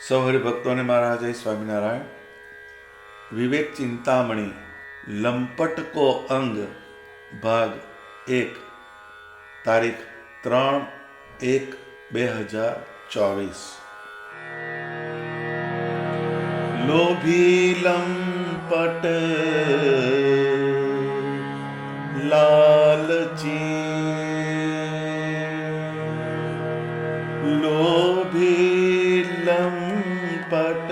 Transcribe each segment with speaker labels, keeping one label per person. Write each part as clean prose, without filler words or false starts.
Speaker 1: સૌ હરિભક્તોને મારા જય સ્વામિનારાયણ. વિવેક ચિંતામણી લંપટ કો અંગ ભાગ 1 તારીખ 3/1/2024. લોભી લંપટ લાલચી, લોભી લંપટ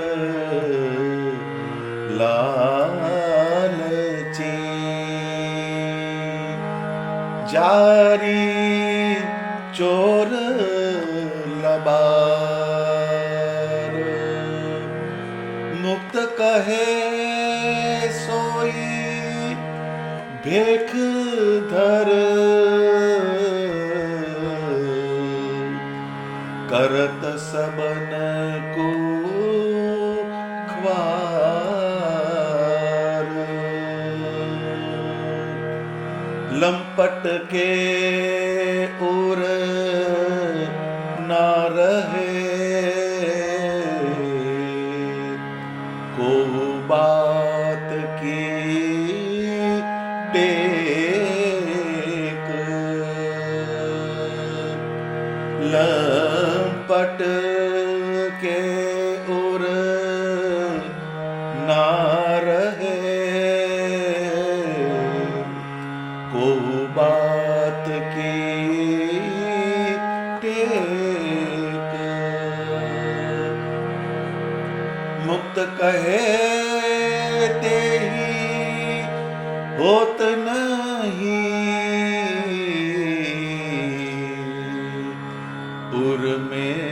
Speaker 1: લાલચી, જારી ચોર લબાર, મુક્ત કહે સોઈ ભેખ ધર, करत सबन को ख्वार, लंपट के उर ना रहे, को बात की टेक, लंपट के उर मुक्त कहे तेहि होत नहीं, उर में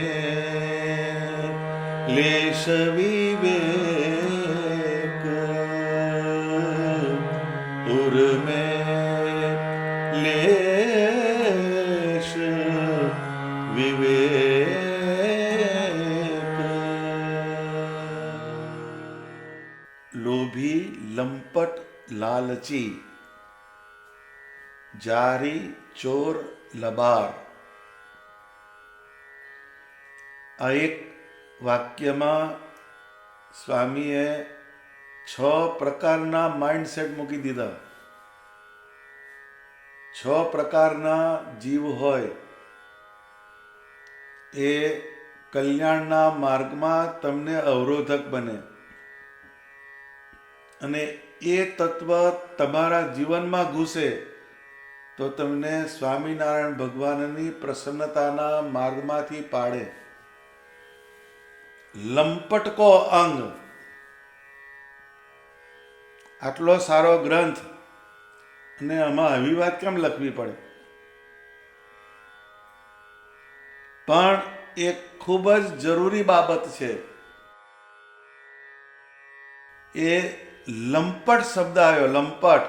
Speaker 1: लेश विवेक, उर में लेश विवेक। लोभी लंपट लालची, जारी ચોર લબાર. આ એક વાક્યમાં સ્વામીએ 6 પ્રકારના માઇન્ડસેટ મૂકી દીધા. 6 પ્રકારના જીવ હોય એ કલ્યાણના માર્ગમાં તમને અવરોધક બને, અને એ તત્વ તમારા જીવનમાં ઘૂસે તો તમને સ્વામિનારાયણ ભગવાનની પ્રસન્નતાના માર્ગમાંથી પાડે. લંપટકો અંગ, આટલો સારો ગ્રંથ અને આમાં આવી વાત કેમ લખવી પડે? પણ એક ખૂબ જ જરૂરી બાબત છે. એ લંપટ શબ્દ આવ્યો. લંપટ,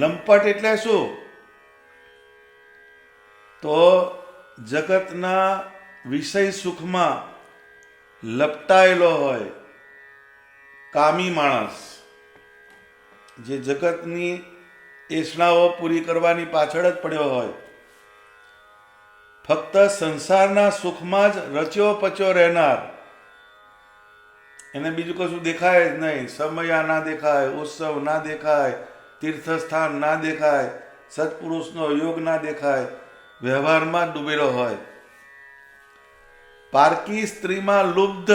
Speaker 1: લંપટ એટલે શું? તો જગતના વિષય સુખમાં લપટાયેલો હોય કામી માણસ, જે જગતની એષણાઓ પૂરી કરવાની પાછળ જ પડ્યો હોય, ફક્ત સંસારના સુખમાં જ રચ્યો પચ્યો રહેનાર, એને બીજું કશું દેખાય જ નહીં. સમયા ના દેખાય, ઉત્સવ ના દેખાય, તીર્થસ્થાન ના દેખાય, સત્પુરુષનો યોગ ના દેખાય, વ્યવહારમાં ડૂબેલો હોય. પારકી સ્ત્રીમાં લુબ્ધ,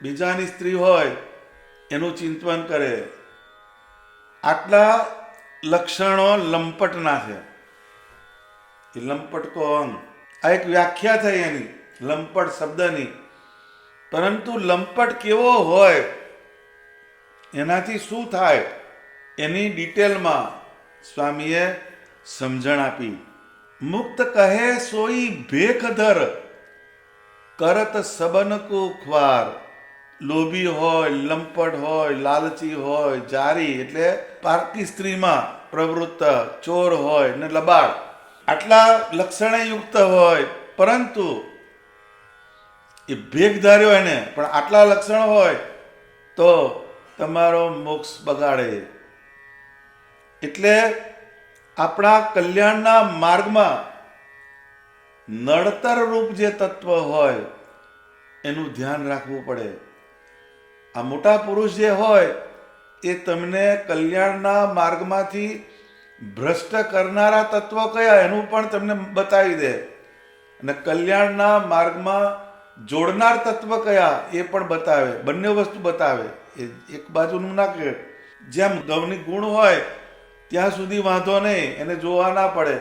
Speaker 1: બીજાની સ્ત્રી હોય એનું ચિંતન કરે. આટલા લક્ષણો લંપટના છે. એ લંપટકો અંગ, આ એક વ્યાખ્યા થઈ એની લંપટ શબ્દની. પરંતુ લંપટ કેવો હોય, એનાથી શું થાય, એની ડિટેલમાં સ્વામીએ સમજણ આપી. મુક્ત કહે સોઈ ભેખધર, કરત સબન કો ખ્વાર. લોભી હોય, લંપટ હોય, લાલચી હોય, જારી એટલે પારકી સ્ત્રીમાં પ્રવૃત્ત, ચોર હોય ને લબાડ, આટલા લક્ષણે યુક્ત હોય, પરંતુ એ ભેખ ધાર્યો એને, પણ આટલા લક્ષણ હોય તો તમારો મોક્ષ બગાડે. એટલે આપણા કલ્યાણના માર્ગમાં નડતર રૂપ જે તત્વ હોય એનું ધ્યાન રાખવું પડે. આ મોટા પુરુષ જે હોય એ તમને કલ્યાણના માર્ગમાંથી ભ્રષ્ટ કરનારા તત્વો કયા એનું પણ તમને બતાવી દે, અને કલ્યાણના માર્ગમાં જોડનાર તત્વ કયા એ પણ બતાવે. બંને વસ્તુ બતાવે, એ એક બાજુનું ના કે જેમ ગૌની ગુણ હોય ત્યાં સુધી વાંધો નહીં, એને જોવા ના પડે.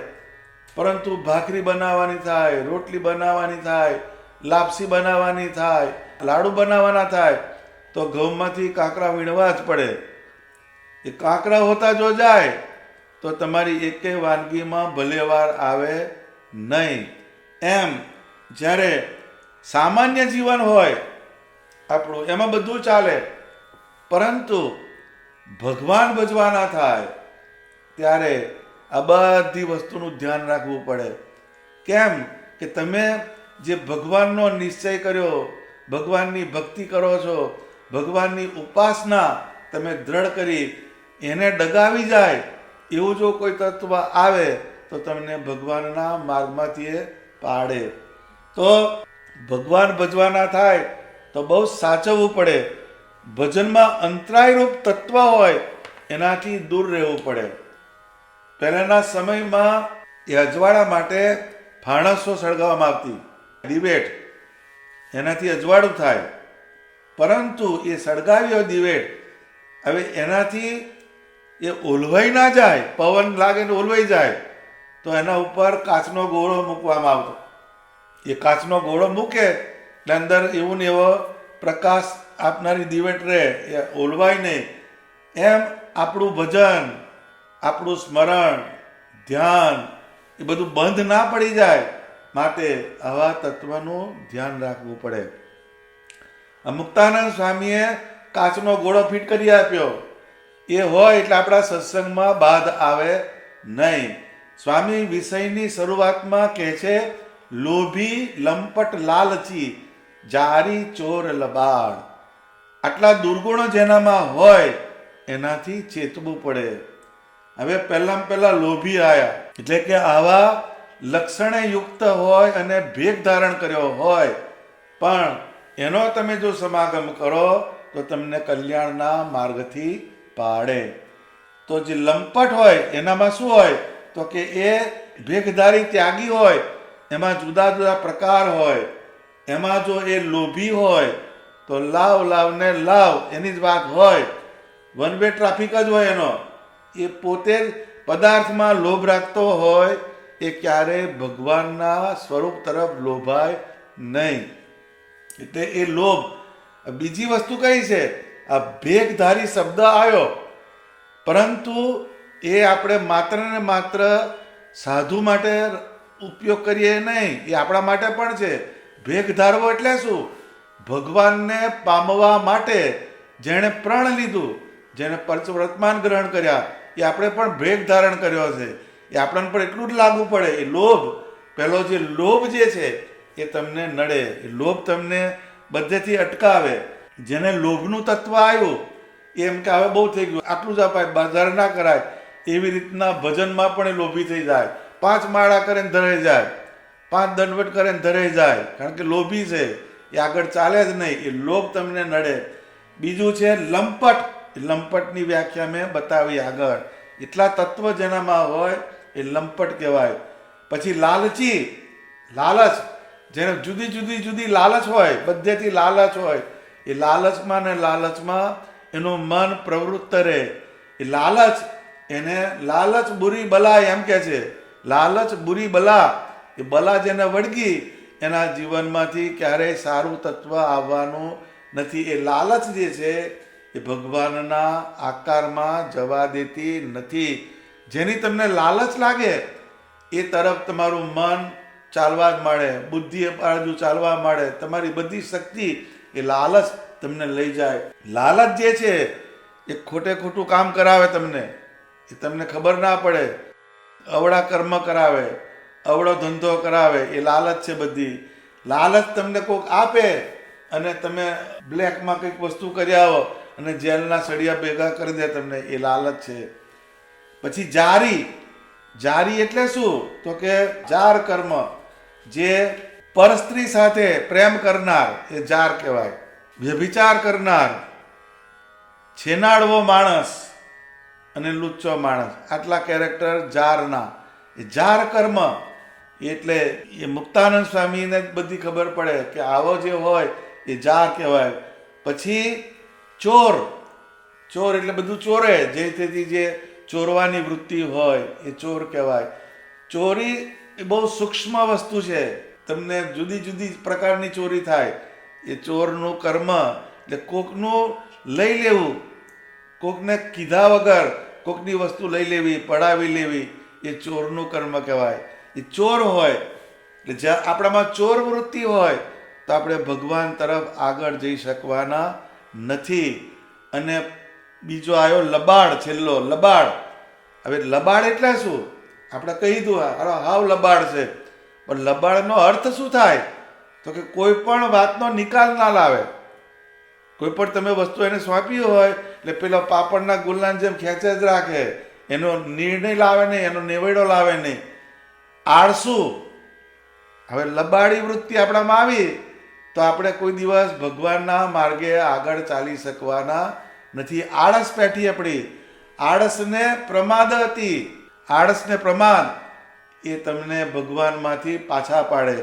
Speaker 1: પરંતુ ભાખરી બનાવવાની થાય, રોટલી બનાવવાની થાય, લાપસી બનાવવાની થાય, લાડુ બનાવવાના થાય તો ઘઉંમાંથી કાંકરા વીણવા જ પડે. એ કાંકરા હોતા જો જાય તો તમારી એકેય વાનગીમાં ભલેવાર આવે નહીં. એમ જ્યારે સામાન્ય જીવન હોય આપણું, એમાં બધું ચાલે, પરંતુ ભગવાન ભજવાના થાય ત્યારે આ બધી વસ્તુનું ધ્યાન રાખવું પડે. કેમ કે તમે જે ભગવાનનો નિશ્ચય કર્યો, ભગવાનની ભક્તિ કરો છો, ભગવાનની ઉપાસના તમે દ્રઢ કરી, એને ડગાવી જાય એવું જો કોઈ તત્વ આવે તો તમને ભગવાનના માર્ગમાંથી એ પાડે. તો ભગવાન ભજવાના થાય તો બહુ સાચવવું પડે. ભજનમાં અંતરાયરૂપ તત્વ હોય એનાથી દૂર રહેવું પડે. પહેલાના સમયમાં એ અજવાળા માટે ફાણસો સળગાવવામાં આવતી, દિવેટ, એનાથી અજવાળું થાય. પરંતુ એ સળગાવ્યો દિવેટ હવે એનાથી એ ઓલવાઈ ના જાય, પવન લાગે ને ઓલવાઈ જાય તો એના ઉપર કાચનો ગોળો મૂકવામાં આવતો. એ કાચનો ગોળો મૂકે એટલે અંદર એવું ને એવો પ્રકાશ આપનારી દિવેટ રહે, એ ઓલવાય નહીં. એમ આપણું ભજન, આપણું સ્મરણ, ધ્યાન એ બધું બંધ ના પડી જાય, માટે આવા તત્વનું ધ્યાન રાખવું પડે. આ મુક્તાનંદ સ્વામીએ કાચનો ઘોડો ફિટ કરી આપ્યો, એ હોય એટલે આપણા સત્સંગમાં બાધ આવે નહીં. સ્વામી વિષયની શરૂઆતમાં કહે છે, લોભી લંપટ લાલચી જારી ચોર લબાડ. આટલા દુર્ગુણો જેનામાં હોય એનાથી ચેતવું પડે. હવે પહેલા લોભી આયા, એટલે કે આવા લક્ષણે યુક્ત હોય અને ભેગ ધારણ કર્યો હોય, પણ એનો તમે જો સમાગમ કરો તો તમને કલ્યાણના માર્ગથી પાડે. તો જે લંપટ હોય એનામાં શું હોય તો કે એ ભેગધારી ત્યાગી હોય, એમાં જુદા જુદા પ્રકાર હોય. એમાં જો એ લોભી હોય તો લાવ ને લાવ એની જ વાત હોય, વન વે ટ્રાફિક જ હોય એનો. એ પોતે જ પદાર્થમાં લોભ રાખતો હોય, એ ક્યારેય ભગવાનના સ્વરૂપ તરફ લોભાય નહીં. એટલે એ લોભ. બીજી વસ્તુ કઈ છે, આ ભેગધારી શબ્દ આવ્યો, પરંતુ એ આપણે માત્ર ને માત્ર સાધુ માટે ઉપયોગ કરીએ નહીં, એ આપણા માટે પણ છે. ભેગ ધારવો એટલે શું? ભગવાનને પામવા માટે જેણે પ્રણ લીધું, જેણે પંચવ્રતમાન ગ્રહણ કર્યા, એ આપણે પણ ભેગ ધારણ કર્યો છે. એ આપણને પણ એટલું જ લાગુ પડે. એ લોભ, પેલો જે લોભ જે છે એ તમને નડે, એ લોભ તમને બધેથી અટકાવે. જેને લોભનું તત્વ આવ્યું એમ કે હવે બહુ થઈ ગયું, આટલું જ અપાય, બજાર ના કરાય, એવી રીતના ભજનમાં પણ એ લોભી થઈ જાય. 5 માળા કરે ને ધરાઈ જાય, 5 દંડવટ કરે ને ધરાઈ જાય, કારણ કે લોભી છે, એ આગળ ચાલે જ નહીં. એ લોભ તમને નડે. બીજું છે લંપટ. લંપટની વ્યાખ્યા મેં બતાવી આગળ. એટલા તત્વ જેનામાં હોય એ લંપટ કહેવાય. પછી લાલચી, લાલચ, જેને જુદી લાલચ હોય, બધેથી લાલચ હોય, એ લાલચમાં ને લાલચમાં એનું મન પ્રવૃત્ત રહે. એ લાલચ, એને લાલચ બુરી બલા એમ કે છે. લાલચ બુરી બલા, એ બલા જેને વળગી એના જીવનમાંથી ક્યારેય સારું તત્વ આવવાનું નથી. એ લાલચ જે છે એ ભગવાનના આકારમાં જવા દેતી નથી. જેની તમને લાલચ લાગે એ તરફ તમારું મન ચાલવા જ માંડે, બુદ્ધિ બાજુ ચાલવા માંડે, તમારી બધી શક્તિ એ લાલચ તમને લઈ જાય. લાલચ જે છે એ ખોટું કામ કરાવે તમને, એ તમને ખબર ના પડે, અવળા કર્મ કરાવે, અવળો ધંધો કરાવે. એ લાલચ છે બધી. લાલચ તમને કોઈક આપે અને તમે બ્લેકમાં કંઈક વસ્તુ કરી આવો અને જેલના સળિયા ભેગા કરી દે તમને, એ લાલચ છે. પછી જારી. જારી એટલે શું તો કે જાર કર્મ, જે પરસ્ત્રી સાથે પ્રેમ કરનાર એ જાર કહેવાય. વ્યભિચાર કરનાર, છેનાડવો માણસ અને લુચ્ચો માણસ, આટલા કેરેક્ટર જારના. એ જાર કર્મ એટલે એ મુક્તાનંદ સ્વામીને બધી ખબર પડે કે આવો જે હોય એ જાર કહેવાય. પછી ચોર. ચોર એટલે બધું ચોરે, જેથી જે ચોરવાની વૃત્તિ હોય એ ચોર કહેવાય. ચોરી એ બહુ સૂક્ષ્મ વસ્તુ છે. તમને જુદી પ્રકારની ચોરી થાય. એ ચોરનું કર્મ એટલે કોકનું લઈ લેવું, કોકને કીધા વગર કોકની વસ્તુ લઈ લેવી, પડાવી લેવી, એ ચોરનું કર્મ કહેવાય. એ ચોર હોય એટલે જ્યાં આપણામાં ચોર વૃત્તિ હોય તો આપણે ભગવાન તરફ આગળ જઈ શકવાના નથી. અને બીજો આવ્યો લબાડ, છેલ્લો લબાડ. હવે લબાડ એટલે શું? આપણે કહી દઉં હાવ લબાડ છે, પણ લબાડનો અર્થ શું થાય તો કે કોઈ પણ વાતનો નિકાલ ના લાવે. કોઈ પણ તમે વસ્તુ એને સોંપી હોય એટલે પેલો પાપડના ગુલ્લાની જેમ ખેંચે જ રાખે, એનો નિર્ણય લાવે નહીં, એનો નિવેડો લાવે નહીં. આળસુ. હવે લબાડી વૃત્તિ આપણામાં આવી તો આપણે કોઈ દિવસ ભગવાનના માર્ગે આગળ ચાલી શકવાના નથી. આળસ પેઠી આપણી. આળસને પ્રમાદ હતી. આળસને પ્રમાદ એ તમને ભગવાનમાંથી પાછા પાડે.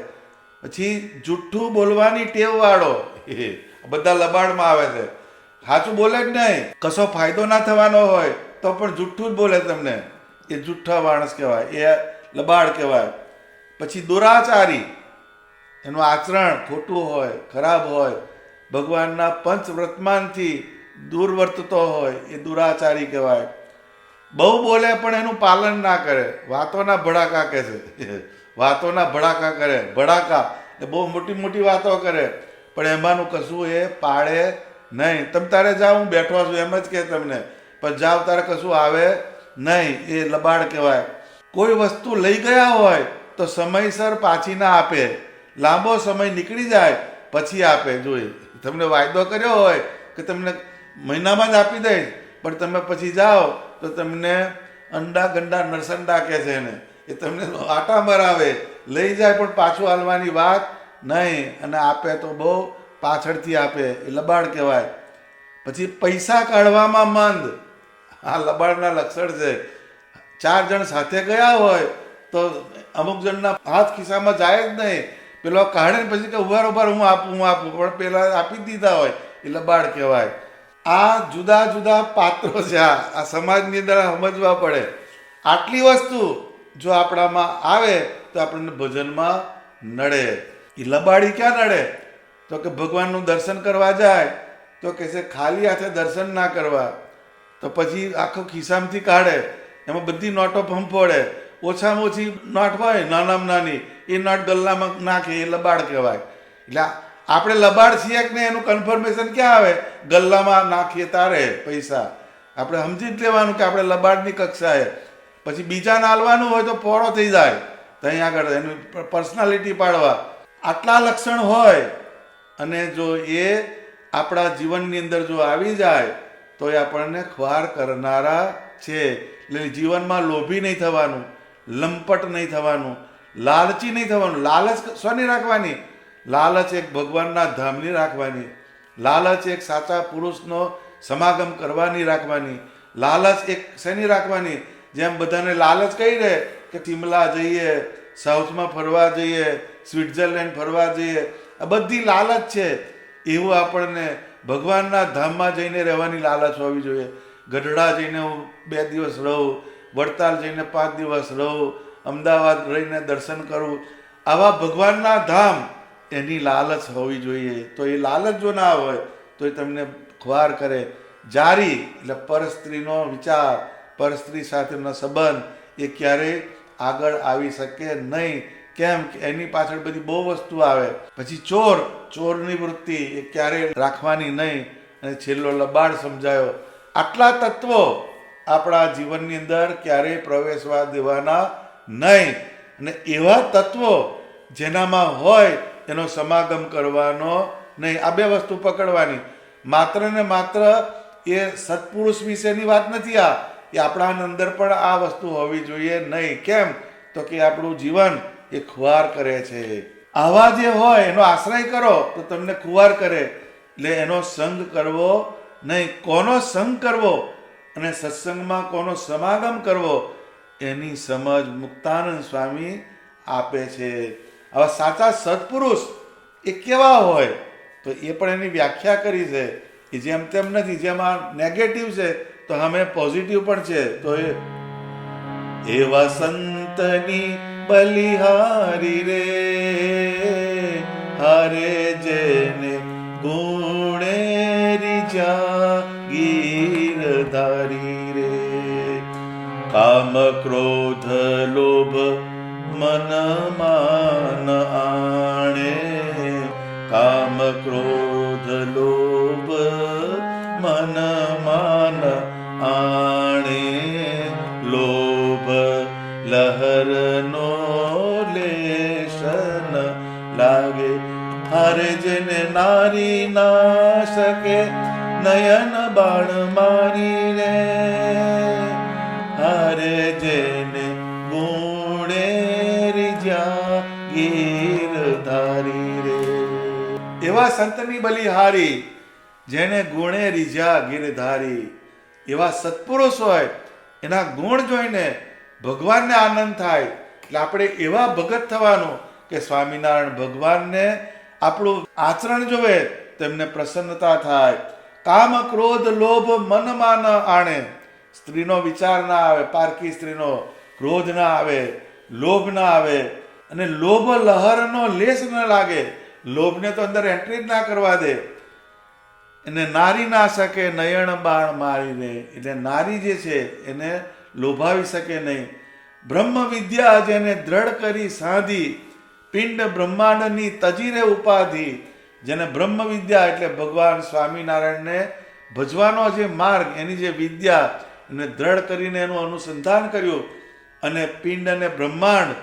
Speaker 1: પછી જુઠ્ઠું બોલવાની ટેવ વાળો, બધા લબાડમાં આવે છે. સાચું બોલે જ નહીં, કશો ફાયદો ના થવાનો હોય તો પણ જુઠ્ઠું જ બોલે તમને, એ જુઠ્ઠા માણસ કહેવાય, એ લબાડ કહેવાય. પછી દુરાચારી, એનું આચરણ ખોટું હોય, ખરાબ હોય, ભગવાનના પંચવ્રતમાનથી દૂર વર્તતો હોય એ દુરાચારી કહેવાય. બહુ બોલે પણ એનું પાલન ના કરે, વાતોના ભડાકા કહે છે, વાતોના ભડાકા કરે, ભડાકા એ બહુ મોટી મોટી વાતો કરે પણ એમાંનું કશું એ પાળે નહીં. તમે તારે જાઓ, હું બેઠો છું એમ જ કહે તમને, પણ જાઓ તારે કશું આવે નહીં, એ લબાડ કહેવાય. કોઈ વસ્તુ લઈ ગયા હોય તો સમયસર પાછી ના આપે, લાંબો સમય નીકળી જાય પછી આપે. જોઈ તમને વાયદો કર્યો હોય કે તમને મહિનામાં જ આપી દઈશ, પણ તમે પછી જાઓ તો તમને અંડા ગંડા નરસંડા કહે છે એને, એ તમને આટા મરાવે, લઈ જાય પણ પાછું હાલવાની વાત નહીં, અને આપે તો બહુ પાછળથી આપે, એ લબાડ કહેવાય. પછી પૈસા કાઢવામાં મંદ, આ લબાડના લક્ષણ છે. 4 જણ સાથે ગયા હોય તો અમુક જણના હાથ ખિસ્સામાં જાય જ નહીં, પેલો કાઢે ને પછી કે ઉભાર ઉભાર હું આપું, પણ પેલા આપી દીધા હોય, એ લબાડ કહેવાય. આ જુદા જુદા પાત્રો છે, આ સમાજની અંદર સમજવા પડે. આટલી વસ્તુ જો આપણામાં આવે તો આપણને ભજનમાં નડે. એ લબાડી ક્યાં નડે? તો કે ભગવાનનું દર્શન કરવા જાય તો કે છે ખાલી હાથે દર્શન ના કરવા, તો પછી આખો ખિસ્સામાંથી કાઢે, એમાં બધી નોટો ફંફોડે, ઓછામાં ઓછી નોટ હોય નાનામાં નાની એ નોટ ગલ્લામાં નાખે, એ લબાડ કહેવાય. એટલે આપણે લબાડ છીએ કે નહીં એનું કન્ફર્મેશન ક્યાં આવે? ગલ્લામાં નાખીએ તારે પૈસા. આપણે સમજી જ લેવાનું કે આપણે લબાડની કક્ષાએ. પછી બીજાને હાલવાનું હોય તો પોળો થઈ જાય, ત્યાં આગળ એની પર્સનાલિટી પાડવા. આટલા લક્ષણ હોય અને જો એ આપણા જીવનની અંદર જો આવી જાય તો એ આપણને ખ્વાર કરનારા છે. એટલે જીવનમાં લોભી નહીં થવાનું, લંપટ નહીં થવાનું, લાલચી નહીં થવાનું. લાલચ શોની રાખવાની? લાલચ એક ભગવાનના ધામની રાખવાની, લાલચ એક સાચા પુરુષનો સમાગમ કરવાની રાખવાની, લાલચ એક શેની રાખવાની? જેમ બધાને લાલચ કહી દે કે શિમલા જઈએ, સાઉથમાં ફરવા જઈએ, સ્વિટ્ઝરલેન્ડ ફરવા જઈએ, આ બધી લાલચ છે. એવું આપણને ભગવાનના ધામમાં જઈને રહેવાની લાલચ હોવી જોઈએ. ગઢડા જઈને હું 2 દિવસ રહું, વડતાલ જઈને 5 દિવસ રહું, અમદાવાદ રહીને દર્શન કરું, આવા ભગવાનના ધામ એની લાલચ હોવી જોઈએ. તો એ લાલચ જો ના હોય તો એ તમને ખ્વાર કરે. જારી એટલે પરસ્ત્રીનો વિચાર, પરસ્ત્રી સાથેનો સંબંધ એ ક્યારેય આગળ આવી શકે નહીં. કેમ કે એની પાછળ બધી બહુ વસ્તુ આવે. પછી ચોર, ચોરની વૃત્તિ એ ક્યારેય રાખવાની નહીં. અને છેલ્લો લબાડ સમજાયો. આટલા તત્વો આપણા જીવનની અંદર ક્યારેય પ્રવેશવા દેવાના નહીં. અને એવા તત્વો જેનામાં હોય એનો સમાગમ કરવાનો નહીં. આ 2 વસ્તુ પકડવાની. માત્ર ને માત્ર એ સત્પુરુષ વિશેની વાત નથી, આ એ આપણા અંદર પણ આ વસ્તુ હોવી જોઈએ નહીં. કેમ? તો કે આપણું જીવન એ ખુવાર કરે છે. આવા જે હોય એનો આશ્રય કરો તો તમને ખુવાર કરે. એટલે એનો સંગ કરવો નહીં. કોનો સંગ કરવો અને સત્સંગમાં કોનો સમાગમ કરવો એની સમજ મુક્તાનંદ સ્વામી આપે છે. આવા સાચા સત્પુરુષ એ કેવા હોય તો એ પણ એની વ્યાખ્યા કરી છે. એ જેમ તેમ નથી, જેમાં નેગેટિવ છે તો અમે પોઝિટિવ પણ છે. તો એવા સંતની બલિહારી રે, હારે જેને ગુણે રીજા ગીરધારી રે. કામ ક્રોધ લોભ મન માન આણે, કામ ક્રોધ લોભ મન માન આણે. લોભ લહરનો લેશન લાગે, હરે જેને નારી ના શકે નયન બાણ મારી રે. હરે જેને ગુણે રીજા ગીરધારી રે. એવા સંતની બલિહારી જેને ગુણે રીજા ગીરધારી. એવા સત્પુરુષ હોય એના ગુણ જોઈને ભગવાનને આનંદ થાય. એટલે આપણે એવા ભગત થવાનું કે સ્વામિનારાયણ ભગવાનને આપણું આચરણ જોવે તો એમને પ્રસન્નતા થાય. કામ ક્રોધ લોભ મનમાં ન આણે. સ્ત્રીનો વિચાર ના આવે, પારકી સ્ત્રીનો ક્રોધ ના આવે, લોભ ના આવે, અને લોભ લહરનો લેશ ન લાગે. લોભને તો અંદર એન્ટ્રી જ ના કરવા દે. એને નારી ના શકે નયણ બાણ મારીને, એટલે નારી જે છે એને લોભાવી શકે નહીં. બ્રહ્મ વિદ્યા જેને દ્રઢ કરી સાધી, પિંડ બ્રહ્માંડની તજીરે ઉપાધિ. જેને બ્રહ્મ વિદ્યા એટલે ભગવાન સ્વામિનારાયણને ભજવાનો જે માર્ગ, એની જે વિદ્યા એને દ્રઢ કરીને એનું અનુસંધાન કર્યું, અને પિંડ અને બ્રહ્માંડ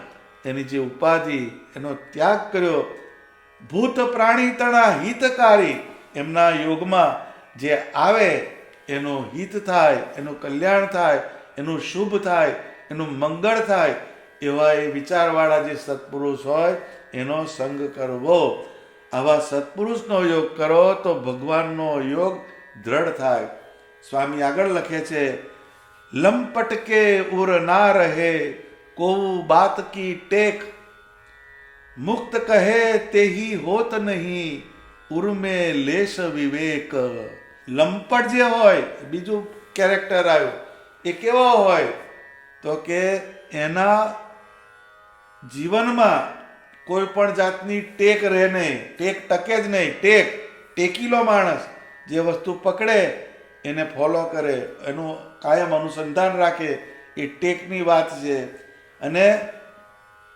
Speaker 1: એની જે ઉપાધિ એનો ત્યાગ કર્યો. ભૂત પ્રાણી તણા હિતકારી, એમના યોગમાં જે આવે એનું હિત થાય, એનું કલ્યાણ થાય, એનું શુભ થાય, એનું મંગળ થાય, એવા એ વિચારવાળા જે સત્પુરુષ હોય એનો સંગ કરવો. આવા સત્પુરુષનો યોગ કરો તો ભગવાનનો યોગ દ્રઢ થાય. સ્વામી આગળ લખે છે, લંપટ કે ઉર ના રહે કોવું બાત કી ટેક, મુક્ત કહે તેહી હોત નહીં ઉર્મે લેશ વિવેક. લંપટ જે હોય, બીજું કેરેક્ટર આવ્યું, એ કેવો હોય તો કે એના જીવનમાં કોઈ પણ જાતની ટેક રહે નહીં, ટેક ટકે જ નહીં. ટેકીલો માણસ જે વસ્તુ પકડે એને ફોલો કરે, એનું કાયમ અનુસંધાન રાખે, એ ટેકની વાત છે. અને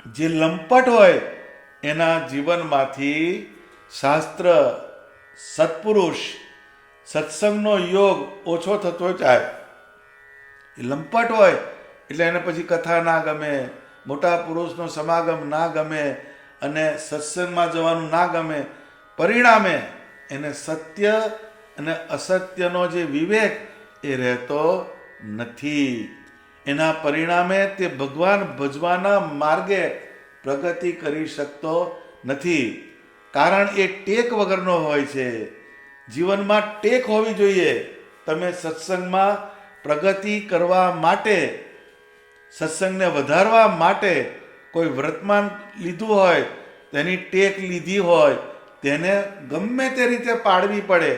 Speaker 1: જે લંપટ હોય એના જીવનમાંથી શાસ્ત્ર, સત્પુરુષ, સત્સંગનો યોગ ઓછો થતો જાય. એ લંપટ હોય એટલે એને પછી કથા ના ગમે, મોટા પુરુષનો સમાગમ ના ગમે, અને સત્સંગમાં જવાનું ના ગમે. પરિણામે એને સત્ય અને અસત્યનો જે વિવેક એ રહેતો નથી. એના પરિણામે તે ભગવાન ભજવાના માર્ગે પ્રગતિ કરી શકતો નથી. કારણ એ ટેક વગરનો હોય છે. જીવનમાં ટેક હોવી જોઈએ. તમે સત્સંગમાં પ્રગતિ કરવા માટે, સત્સંગને વધારવા માટે કોઈ વ્રતમાન લીધું હોય, તેની ટેક લીધી હોય, તેને ગમે તે રીતે પાડવી પડે.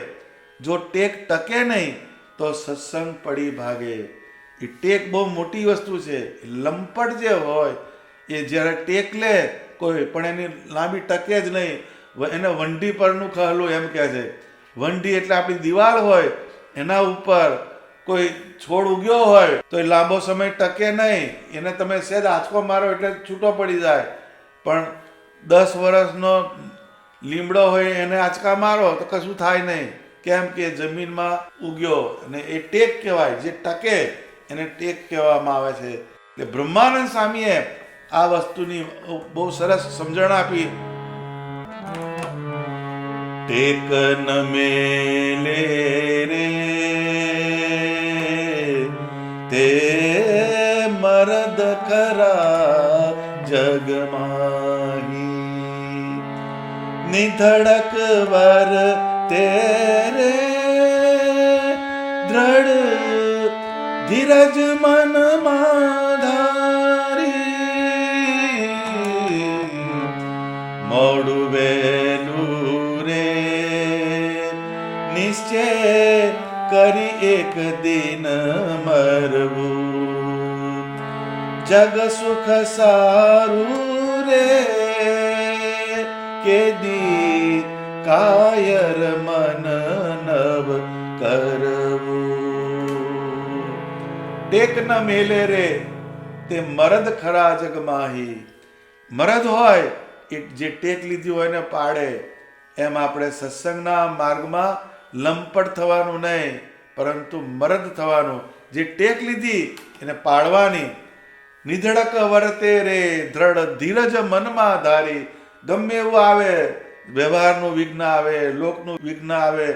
Speaker 1: જો ટેક ટકે નહીં તો સત્સંગ પડી ભાગે. એ ટેક બહુ મોટી વસ્તુ છે. લંપટ જે હોય એ જ્યારે ટેક લે કોઈ, પણ એની લાંબી ટકે જ નહીં. એને વંડી પરનું ખહલું એમ કહે છે. વંડી એટલે આપણી દિવાલ હોય, એના ઉપર કોઈ છોડ ઉગ્યો હોય તો એ લાંબો સમય ટકે નહીં. એને તમે સહેજ આંચકો મારો એટલે છૂટો પડી જાય. પણ 10 વર્ષનો લીમડો હોય એને આંચકા મારો તો કશું થાય નહીં. કેમ કે જમીનમાં ઉગ્યો, અને એ ટેક કહેવાય. જે ટકે એને ટેક કહેવામાં આવે છે. એટલે બ્રહ્માનંદ સ્વામીએ આ વસ્તુની બહુ સરસ સમજણ આપી. ટેક ન મેલે રે તે મરદ ખરા જગમાહી, નિધડક વર તેરે દ્રઢ ધીરજ મન માધારી. મોડું વેલું રે નિશ્ચય કરી એક દિન મરવું, જગ સુખ સારું રે કેદી કાયર મન નવ કરવું. ટેક ન મેલે રે તે મરદ ખરા જગમાહી. મરદ હોય એ જે ટેક લીધી હોય ને પાડે. એમ આપણે સત્સંગના માર્ગમાં લંપટ થવાનું નહીં, પરંતુ મરદ થવાનું. જે ટેક લીધી એને પાડવાની. નિધડક વર્તે રે દ્રઢ ધીરજ મનમાં ધારી. ગમે એવું આવે, વ્યવહારનું વિઘ્ન આવે, લોકનું વિઘ્ન આવે,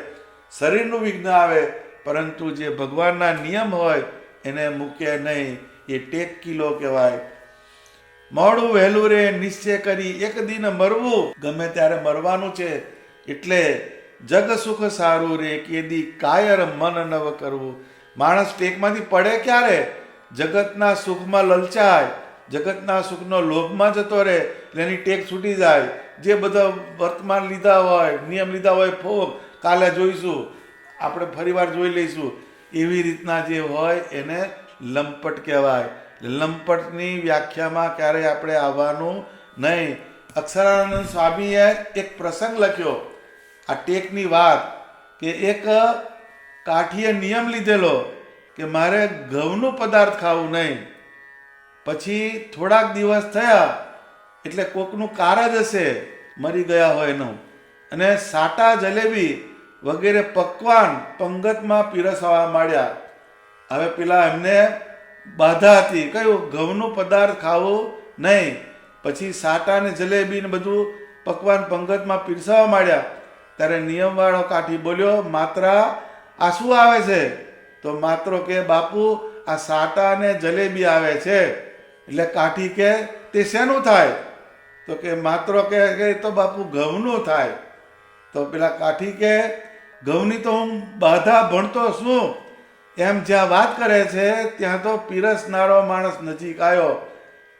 Speaker 1: શરીરનું વિઘ્ન આવે, પરંતુ જે ભગવાનના નિયમ હોય એને મૂકે નહીં. એ ટેક કિલો કહેવાય. મોડું વહેલું રે નિશ્ચય કરી એક દિન મરવું. ગમે ત્યારે મરવાનું છે, એટલે જગ સુખ સારું રે કેદી કાયર મન નવ કરવું. માણસ ટેકમાંથી પડે ક્યારે? જગતના સુખમાં લલચાય, જગતના સુખનો લોભમાં જતો રહે, એટલે એની ટેક છૂટી જાય. જે બધા વર્તમાન લીધા હોય, નિયમ લીધા હોય, ફોગ કાલે જોઈશું, આપણે ફરીવાર જોઈ લઈશું, એવી રીતના જે હોય એને લંપટ કહેવાય. લંપટની વ્યાખ્યામાં ક્યારેય આપણે આવવાનું નહીં. અક્ષરાનંદ સ્વામીએ એક પ્રસંગ લખ્યો આ ટેકની વાત. કે એક કાઠીએ નિયમ લીધેલો કે મારે ઘઉંનું પદાર્થ ખાવું નહીં. પછી થોડાક દિવસ થયા એટલે કોકનું કાર જ હશે મરી ગયા હોય એનું, અને સાટા જલેબી વગેરે પકવાન પંગતમાં પીરસવા માંડ્યા. હવે પેલા એમને બાધા હતી, કયું ઘઉંનું પદાર્થ ખાવું નહીં. પછી સાટા ને જલેબી ને બધું પકવાન પંગતમાં પીરસવા માંડ્યા. ત્યારે નિયમવાળો કાઠી બોલ્યો, માત્રા આ શું આવે છે? તો માટરો કે બાપુ આ સાટા ને જલેબી આવે છે. એટલે કાઠી કે તે શેનું થાય? તો કે માટરો કે તો બાપુ ઘઉંનું થાય. તો પેલા કાઠી કે ઘઉંની તો હું બાધા ભણતો શું? એમ જ્યાં વાત કરે છે ત્યાં તો પીરસનારો માણસ નજીક આવ્યો.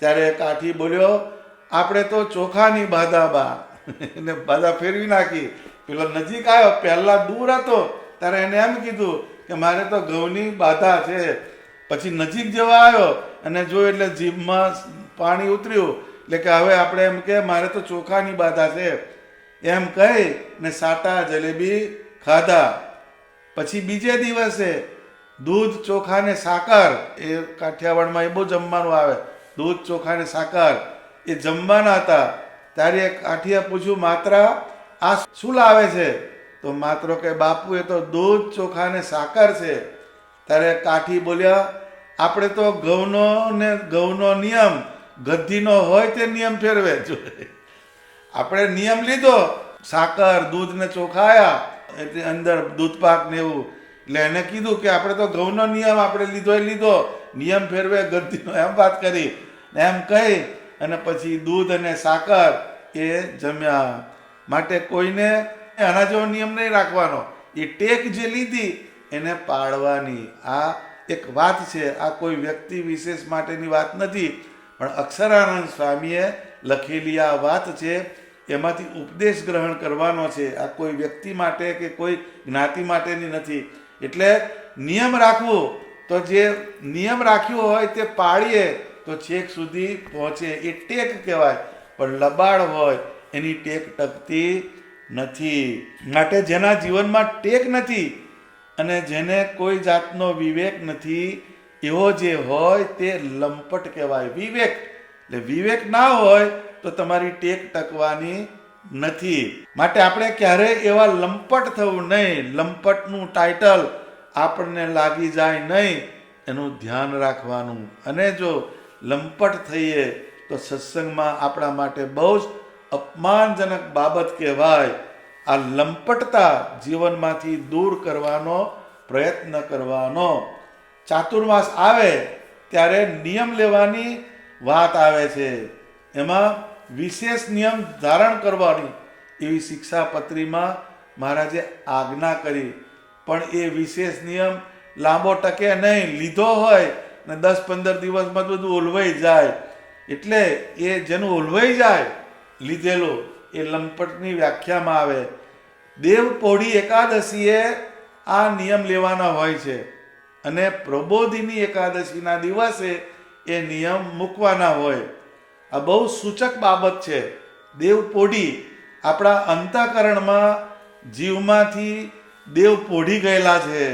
Speaker 1: ત્યારે કાઠી બોલ્યો, આપણે તો ચોખાની બાધા બા. એને બાધા ફેરવી નાખી. પેલો નજીક આવ્યો, પહેલા દૂર હતો ત્યારે એને એમ કીધું કે મારે તો ઘઉંની બાધા છે. પછી નજીક જવા આવ્યો અને જોયું એટલે જીભમાં પાણી ઉતર્યું, એટલે કે હવે આપણે એમ કે મારે તો ચોખાની બાધા છે એમ કહી ને સાટા જલેબી ખાધા. પછી બીજે દિવસે દૂધ ચોખા ને સાકર, એ કાઠિયાવાડમાં એ બહુ જમવાનું આવે, દૂધ ચોખા ને સાકર એ જમવાના હતા. ત્યારે કાઠીએ પૂછ્યું, માત્રા આ શું લાવે છે? તો માટરો કે બાપુ એ તો દૂધ ચોખા ને સાકર છે. ત્યારે કાઠી બોલ્યા, આપણે તો ઘઉંનો નિયમ ગદ્દીનો હોય તે નિયમ ફેરવે. આપણે નિયમ લીધો, સાકર દૂધ ને ચોખા આયા એટલે અંદર દૂધપાક ને એવું, એટલે એને કીધું કે આપણે તો ઘઉંનો નિયમ આપણે લીધો, નિયમ ફેરવે ગદ્દીનો, એમ વાત કરી. એમ કહી અને પછી દૂધ અને સાકર એ જમ્યા. માટે કોઈને આના જેવો નિયમ નહીં રાખવાનો, એ ટેક જે લીધી એને પાળવાની. આ એક વાત છે, આ કોઈ વ્યક્તિ વિશેષ માટેની વાત નથી, પણ અક્ષરાનંદ સ્વામીએ લખેલી આ વાત છે, એમાંથી ઉપદેશ ગ્રહણ કરવાનો છે. આ કોઈ વ્યક્તિ માટે કે કોઈ જ્ઞાતિ માટેની નથી. એટલે નિયમ રાખવું, તો જે નિયમ રાખ્યો હોય તે પાળીએ તો છેક સુધી પહોંચે, એ ટેક કહેવાય. પણ લબાડ હોય એની ટેક ટકતી નથી. માટે જેના જીવનમાં ટેક નથી અને જેને કોઈ જાતનો વિવેક નથી, એવો જે હોય તે લંપટ કહેવાય. વિવેક એટલે વિવેક ના હોય તો તમારી ટેક ટકવાની નથી. માટે આપણે ક્યારેય એવા લંપટ થવું નહીં. લંપટનું ટાઇટલ આપણને લાગી જાય નહીં, એનું ધ્યાન રાખવાનું. અને જો લંપટ થઈએ તો સત્સંગમાં આપણા માટે બહુ જ અપમાનજનક બાબત કહેવાય. આ લંપટતા જીવનમાંથી દૂર કરવાનો પ્રયત્ન કરવાનો. ચાતુર્માસ આવે ત્યારે નિયમ લેવાની વાત આવે છે. એમાં વિશેષ નિયમ ધારણ કરવાની એવી શિક્ષાપત્રીમાં મહારાજે આજ્ઞા કરી. પણ એ વિશેષ નિયમ લાંબો ટકે નહીં. લીધો હોય ને 10-15 દિવસમાં બધું ઓલવાઈ જાય. એટલે એ જેનું ઓલવાઈ જાય લીધેલું એ લંપટની વ્યાખ્યામાં આવે. દેવપોઢી એકાદશીએ આ નિયમ લેવાના હોય છે અને પ્રબોધિની એકાદશીના દિવસે એ નિયમ મૂકવાના હોય. આ બહુ સૂચક બાબત છે. દેવપોઢી આપણા અંતઃકરણમાં જીવમાંથી દેવ પોઢી ગયેલા છે.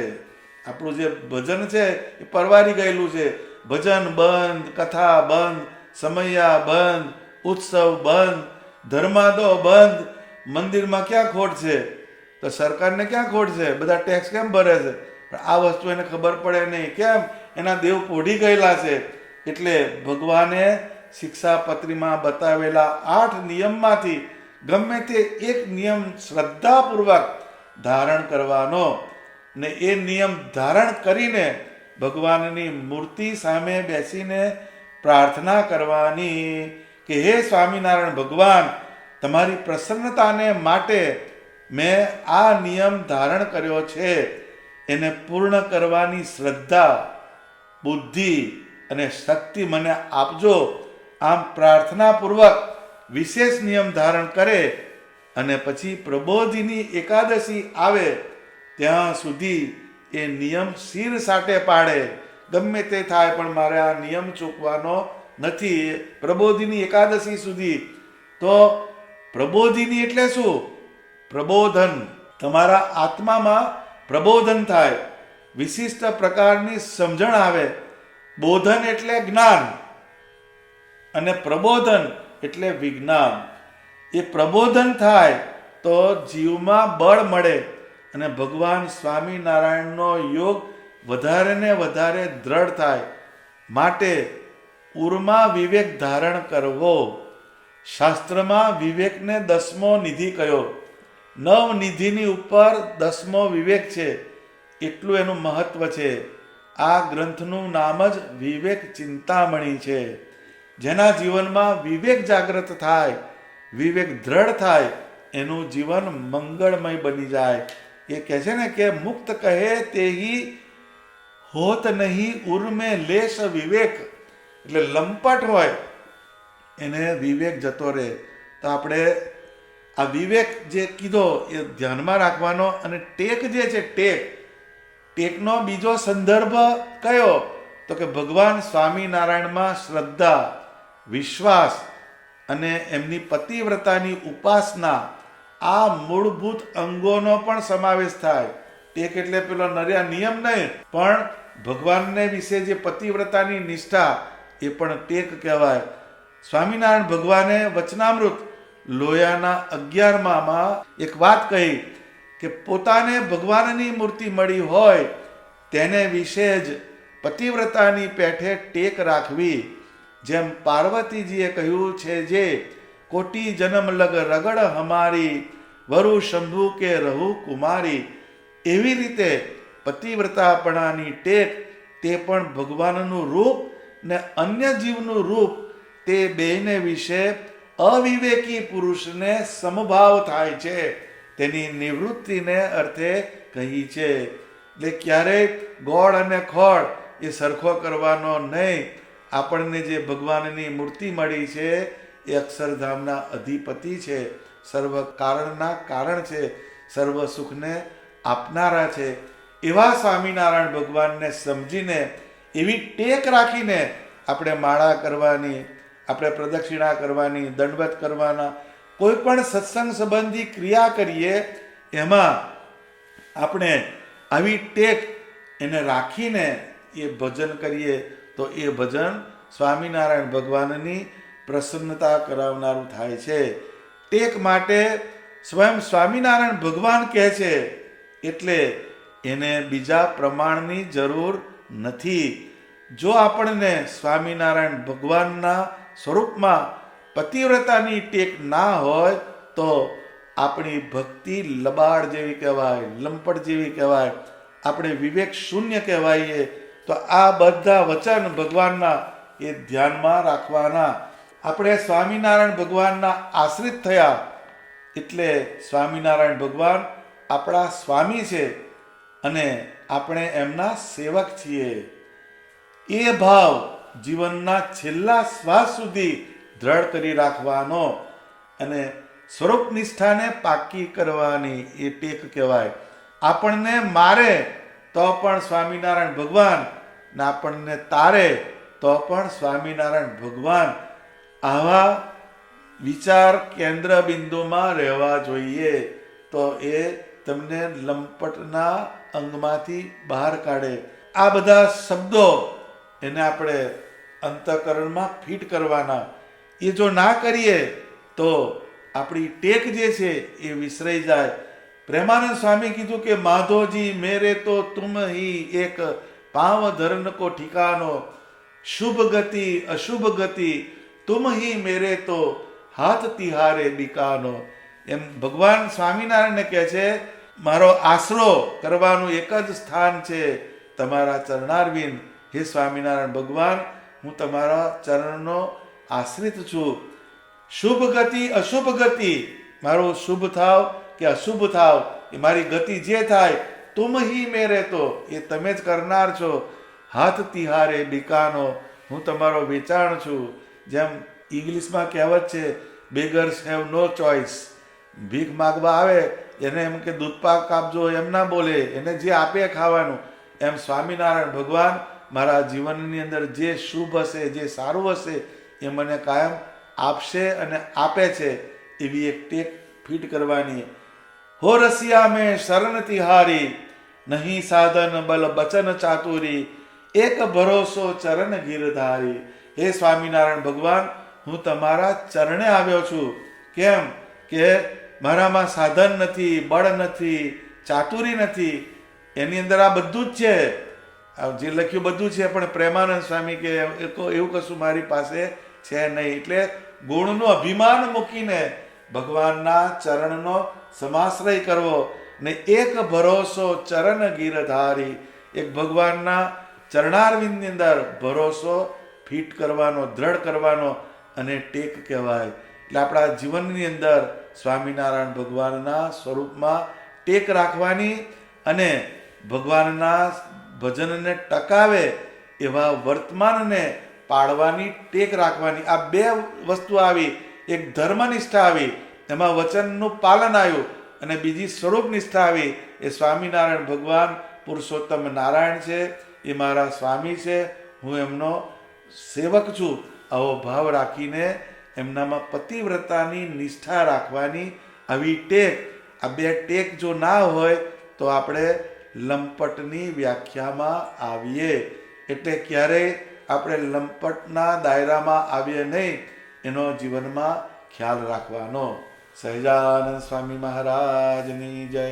Speaker 1: આપણું જે ભજન છે એ પરવારી ગયેલું છે. ભજન બંધ, કથા બંધ, સમયા બંધ, ઉત્સવ બંધ, ધર્માદો બંધ. મંદિરમાં ક્યાં ખોટ છે? તો સરકારને ક્યાં ખોટ છે? બધા ટેક્સ કેમ ભરે છે? પણ આ વસ્તુ એને ખબર પડે નહીં. કેમ? એના દેવ પોઢી ગયેલા છે. એટલે ભગવાને શિક્ષાપત્રીમાં બતાવેલા 8 નિયમમાંથી ગમે તે એક નિયમ શ્રદ્ધાપૂર્વક ધારણ કરવાનો, ને એ નિયમ ધારણ કરીને ભગવાનની મૂર્તિ સામે બેસીને પ્રાર્થના કરવાની કે હે સ્વામિનારાયણ ભગવાન, તમારી પ્રસન્નતાને માટે મેં આ નિયમ ધારણ કર્યો છે, એને પૂર્ણ કરવાની શ્રદ્ધા, બુદ્ધિ અને શક્તિ મને આપજો. આમ પ્રાર્થનાપૂર્વક વિશેષ નિયમ ધારણ કરે અને પછી પ્રબોધિની એકાદશી આવે ત્યાં સુધી એ નિયમ શિર સાટે પાડે. ગમે તે થાય પણ મારે આ નિયમ ચૂકવાનો નથી પ્રબોધિની એકાદશી સુધી. તો પ્રબોધિની એટલે શું? પ્રબોધન. તમારા આત્મામાં પ્રબોધન થાય, વિશિષ્ટ પ્રકારની સમજણ આવે. બોધન એટલે જ્ઞાન અને પ્રબોધન એટલે વિજ્ઞાન. એ પ્રબોધન થાય તો જીવમાં બળ મળે અને ભગવાન સ્વામિનારાયણનો યોગ વધારે ને વધારે દ્રઢ થાય. માટે ઉર્મા વિવેક ધારણ કરવો. શાસ્ત્રમાં વિવેકને 10મો નિધિ કયો. 9 નિધિની ઉપર 10મો વિવેક છે, એટલું એનું મહત્વ છે. આ ગ્રંથનું નામ જ વિવેક ચિંતામણી છે. જેના જીવનમાં વિવેક જાગૃત થાય, વિવેક દ્રઢ થાય, એનું જીવન મંગળમય બની જાય. એ કહે છે ને કે મુક્ત કહે તેહી હોત નહીં ઉર્મે લેશ વિવેક. એટલે લંપટ હોય એને વિવેક જતો રહે. તો આપણે આ વિવેક જે કીધો એ ધ્યાનમાં રાખવાનો. અને ટેક જે છે, ટેકનો બીજો સંદર્ભ કયો? તો કે ભગવાન સ્વામિનારાયણમાં શ્રદ્ધા, વિશ્વાસ અને એમની પતિવ્રતાની ઉપાસના, આ મૂળભૂત અંગોનો પણ સમાવેશ થાય. ટેક એટલે પેલો નર્યા નિયમ નહીં, પણ ભગવાનને વિશે જે પતિવ્રતાની નિષ્ઠા, એ પણ ટેક કહેવાય. સ્વામિનારાયણ ભગવાને વચનામૃત લોયાના 11માં એક વાત કહી કે પોતાને ભગવાનની મૂર્તિ મળી હોય તેને વિશે જ પતિવ્રતાની પેઠે ટેક રાખવી. જેમ પાર્વતીજીએ કહ્યું છે, જે કોટી જન્મ લગ રગડ હમારી, વરુ શંભુ કે રહુ કુમારી. એવી રીતે પતિવ્રતાપણાની ટેક, તે પણ ભગવાનનું રૂપ ને અન્ય જીવનું રૂપ, તે બેને વિશે અવિવેકી પુરુષને સમભાવ થાય છે, તેની નિવૃત્તિને અર્થે કહી છે. એટલે ક્યારેય ગોળ અને ખોળ એ સરખો કરવાનો નહીં. આપણને જે ભગવાનની મૂર્તિ મળી છે એ અક્ષરધામના અધિપતિ છે, સર્વ કારણના કારણ છે, સર્વ સુખને આપનારા છે. એવા સ્વામિનારાયણ ભગવાનને સમજીને, એવી ટેક રાખીને આપણે માળા કરવાની, આપણે પ્રદક્ષિણા કરવાની, દંડવત કરવાના, કોઈ પણ સત્સંગ સંબંધી ક્રિયા કરીએ એમાં આપણે આવી ટેક એને રાખીને એ ભજન કરીએ તો એ ભજન સ્વામિનારાયણ ભગવાનની પ્રસન્નતા કરાવનારું થાય છે. ટેક માટે સ્વયં સ્વામિનારાયણ ભગવાન કહે છે, એટલે એને બીજા પ્રમાણની જરૂર નથી. જો આપણને સ્વામિનારાયણ ભગવાનના સ્વરૂપમાં પતિવ્રતાની ટેક ના હોય તો આપણી ભક્તિ લબાડ જેવી કહેવાય, લંપટ જેવી કહેવાય, આપણે વિવેક શૂન્ય કહેવાઈએ. તો આ બધા વચન ભગવાનના એ ધ્યાનમાં રાખવાના. આપણે સ્વામિનારાયણ ભગવાનના આશ્રિત થયા એટલે સ્વામિનારાયણ ભગવાન આપણા સ્વામી છે અને આપણે એમના સેવક છીએ. એ ભાવ જીવનના છેલ્લા શ્વાસ સુધી દ્રઢ કરી રાખવાનો અને સ્વરૂપ નિષ્ઠાને પાકી કરવાની, એ ટેક કહેવાય. આપણને મારે તો પણ સ્વામિનારાયણ ભગવાન, ને આપણને તારે તો પણ સ્વામિનારાયણ ભગવાન. આવા વિચાર કેન્દ્ર બિંદુમાં રહેવા જોઈએ. તો એ તમને લંપટના અંગમાંથી બહાર કાઢે. આ બધા શબ્દો એને આપણે અંતઃકરણમાં ફિટ કરવાના. એ જો ના કરીએ તો આપણી ટેક જે છે એ વિસરાઈ જાય. પ્રેમાનંદ સ્વામી કીધું કે માધોજી મેરે તો તુમ હી એક પાવ ધર્મ કો ઠિકાનો, શુભ ગતિ અશુભ ગતિ તુમ હી મેરે તો હાથ તિહારે બિકાનો. એમ ભગવાન સ્વામિનારાયણને કહે છે, મારો આશરો કરવાનું એક જ સ્થાન છે તમારા ચરણારવિંદ. હે સ્વામિનારાયણ ભગવાન, હું તમારા ચરણનો આશ્રિત છું. શુભ ગતિ અશુભ ગતિ, મારું શુભ થાવ કે અશુભ થાવ, એ મારી ગતિ જે થાય, તુમ હી મેરે તો, એ તમે જ કરનાર છો. હાથ તિહારે બિકાનો, હું તમારો વેચાણ છું. જેમ ઇંગ્લિશમાં કહેવત છે, બેગર્સ હેવ નો ચોઇસ. ભીખ માગવા આવે એને એમ કે દૂધ પાક આપજો એમ ના બોલે, એને જે આપે ખાવાનું. એમ સ્વામિનારાયણ ભગવાન મારા જીવનની અંદર જે શુભ હશે, જે સારું હશે, એ મને કાયમ આપશે અને આપે છે. એવી એક ટેક ફિટ કરવાની. હો રસિયા મેં શરણ તિહારી, નહીં સાધન બલ બચન ચાતુરી, એક ભરોસો ચરણ ગીરધારી. હે સ્વામિનારાયણ ભગવાન, હું તમારા ચરણે આવ્યો છું. કેમ કે મારામાં સાધન નથી, બળ નથી, ચાતુરી નથી. એની અંદર આ બધું જ છે, આ જે લખ્યું બધું છે, પણ પ્રેમાનંદ સ્વામી કે એવું કશું મારી પાસે છે નહીં. એટલે ગુણનું અભિમાન મૂકીને ભગવાનના ચરણનો સમાશ્રય કરવો ને એક ભરોસો ચરણ ગીરધારી, એક ભગવાનના ચરણારવિંદની અંદર ભરોસો ફિટ કરવાનો, દ્રઢ કરવાનો, અને ટેક કહેવાય. એટલે આપણા જીવનની અંદર સ્વામિનારાયણ ભગવાનના સ્વરૂપમાં ટેક રાખવાની અને ભગવાનના ભજનને ટકાવે એવા વર્તમાનને પાળવાની ટેક રાખવાની. આ બે વસ્તુ આવી, એક ધર્મનિષ્ઠા આવી, એમાં વચનનું પાલન આવ્યું, અને બીજી સ્વરૂપ નિષ્ઠા આવી. એ સ્વામિનારાયણ ભગવાન પુરુષોત્તમ નારાયણ છે, એ મારા સ્વામી છે, હું એમનો સેવક છું. આવો ભાવ રાખીને એમનામાં પતિવ્રતાની નિષ્ઠા રાખવાની આવી ટેક. આ બે ટેક જો ના હોય તો આપણે લંપટની વ્યાખ્યામાં આવીએ. એટલે ક્યારેય આપણે લંપટના દાયરામાં આવીએ નહીં, એનો જીવનમાં ખ્યાલ રાખવાનો. સહજાનંદ સ્વામી મહારાજની જય.